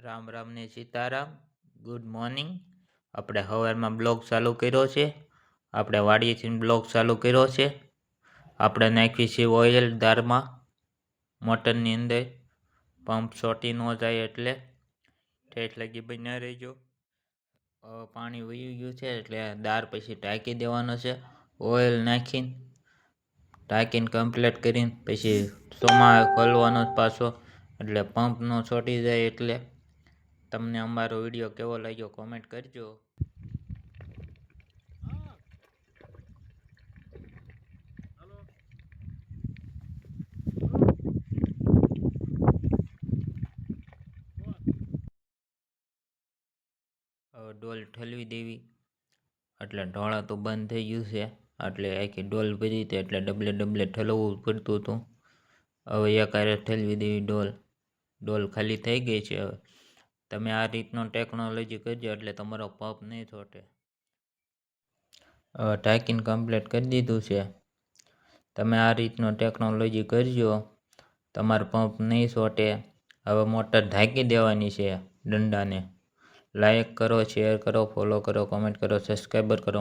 રામ રામ ને Sitaram. Good morning. આપણે સવારમાં બ્લોગ ચાલુ કર્યો છે. આપણે વાડીએથી બ્લોગ ચાલુ કર્યો છે. આપણે નાખી છે ઓઇલ દાળમાં મોટરની અંદર. પંપ ચોટી ન જાય એટલે ઠેઠ લગી બન્યા રહેજો. પાણી વહી ગયું છે એટલે દાળ પછી ઢાંકી દેવાનો છે. ઓઇલ નાખીને ઢાંકીને કમ્પ્લીટ કરીને પછી સોમા ખોલવાનો પાછો એટલે પંપ ન છોટી જાય. એટલે તમને અમારો વિડીયો કેવો લાગ્યો કોમેન્ટ કરજો. ડોલ ઠલવી દેવી એટલે ઢોળા તો બંધ થઈ ગયું છે. એટલે આખી ડોલ ભરી હતી એટલે ડબલે ઠલવવું પડતું હતું. હવે એકારે ઠલવી દેવી ડોલ ખાલી થઈ ગઈ છે. હવે તમે આ રીતનો ટેકનોલોજી કરજો એટલે તમારો પંપ નહીં છોટે. ટાંકીને કમ્પ્લીટ કરી દીધું છે. તમે આ રીતનો ટેકનોલોજી કરજો, તમારો પંપ નહીં છોટે. હવે મોટર ઢાંકી દેવાની છે દંડાને. લાઈક કરો, શેર કરો, ફોલો કરો, કોમેન્ટ કરો, સબસ્ક્રાઈબર કરો.